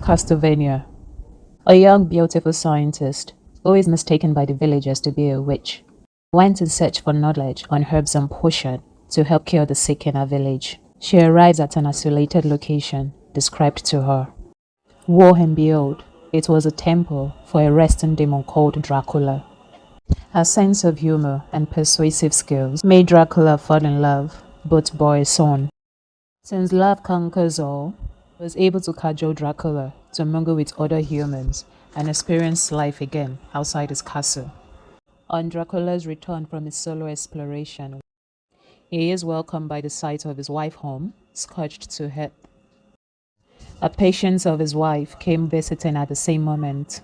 Castlevania. A young, beautiful scientist, who is mistaken by the villagers to be a witch, went in search for knowledge on herbs and potion to help cure the sick in her village. She arrives at an isolated location described to her. Lo and behold, it was a temple for a resting demon called Dracula. Her sense of humor and persuasive skills made Dracula fall in love, both boy and son. Since love conquers all, he was able to cajole Dracula to mingle with other humans and experience life again outside his castle. On Dracula's return from his solo exploration, he is welcomed by the sight of his wife home, scorched to death. A patient of his wife came visiting at the same moment.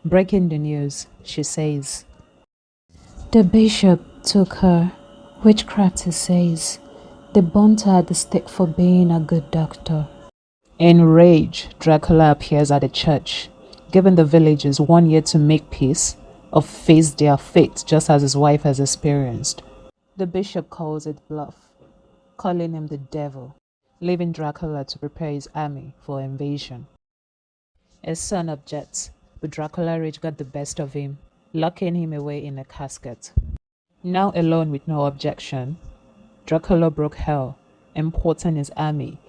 Breaking the news, she says, "The bishop took her. Witchcraft, he says. They burnt her at the stake for being a good doctor." Enraged, Dracula appears at the church, giving the villagers 1 year to make peace or face their fate just as his wife has experienced. The bishop calls it bluff, calling him the devil, leaving Dracula to prepare his army for invasion. His son objects, but Dracula rage got the best of him, locking him away in a casket. Now alone with no objection, Dracula broke hell, importing his army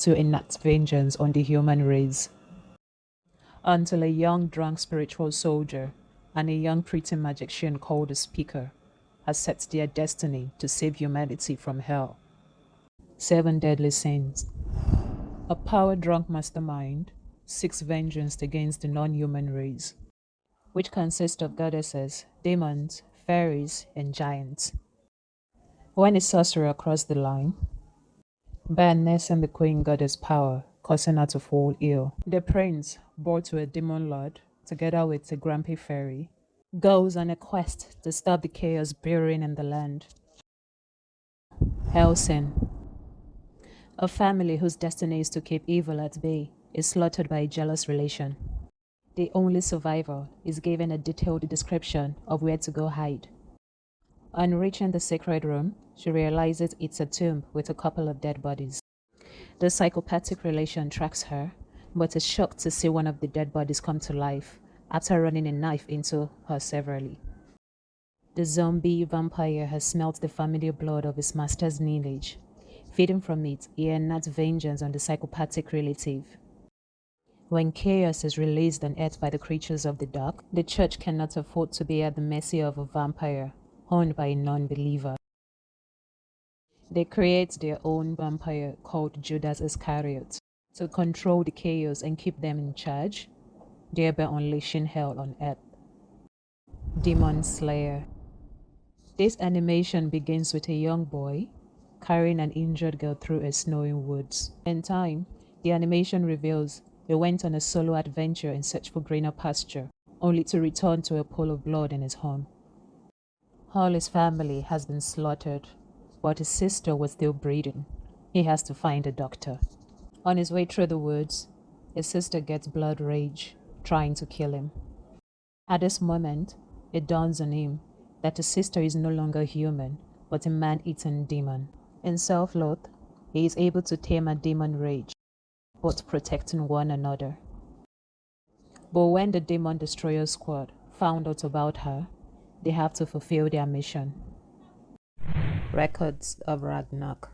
to enact vengeance on the human race. Until a young drunk spiritual soldier and a young pretty magician called the Speaker has set their destiny to save humanity from hell. 7 deadly sins. A power-drunk mastermind seeks vengeance against the non-human race, which consists of goddesses, demons, fairies, and giants. When a sorcerer crossed the line, Baroness and the queen got his power, causing her to fall ill. The prince, brought to a demon lord, together with a grumpy fairy, goes on a quest to stop the chaos brewing in the land. Hellsing. A family whose destiny is to keep evil at bay is slaughtered by a jealous relation. The only survivor is given a detailed description of where to go hide. On reaching the sacred room, she realizes it's a tomb with a couple of dead bodies. The psychopathic relation tracks her, but is shocked to see one of the dead bodies come to life after running a knife into her severely. The zombie vampire has smelt the family blood of his master's lineage. Feeding from it, he enacts vengeance on the psychopathic relative. When chaos is released on earth by the creatures of the dark, the church cannot afford to be at the mercy of a vampire owned by a non-believer. They create their own vampire called Judas Iscariot to control the chaos and keep them in charge, thereby unleashing hell on earth. Demon Slayer. This animation begins with a young boy carrying an injured girl through a snowy woods. In time, the animation reveals he went on a solo adventure in search for greener pasture, only to return to a pool of blood in his home. All his family has been slaughtered, but his sister was still breathing. He has to find a doctor. On his way through the woods, his sister gets blood rage, trying to kill him. At this moment, it dawns on him that his sister is no longer human, but a man-eaten demon. In self-loath, he is able to tame a demon rage, both protecting one another. But when the Demon Destroyer Squad found out about her, they have to fulfill their mission. Records of Ragnarok.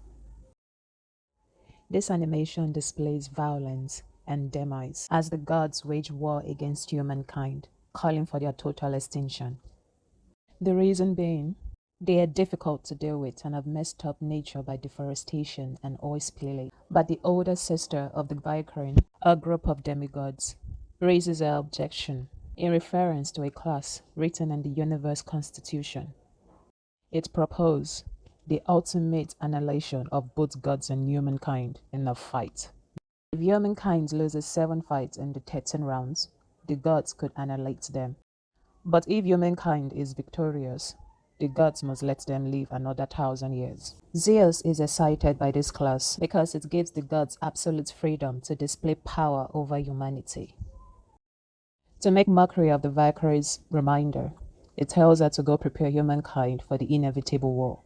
This animation displays violence and demise as the gods wage war against humankind, calling for their total extinction. The reason being, they are difficult to deal with and have messed up nature by deforestation and oil spillage. But the older sister of the Valkyrie, a group of demigods, raises her objection in reference to a class written in the universe constitution. It proposes the ultimate annihilation of both gods and humankind in a fight. If humankind loses 7 fights in the 13 rounds, the gods could annihilate them. But if humankind is victorious, the gods must let them live another 1,000 years. Zeus is excited by this class because it gives the gods absolute freedom to display power over humanity. To make mockery of the Valkyrie's reminder, it tells her to go prepare humankind for the inevitable war.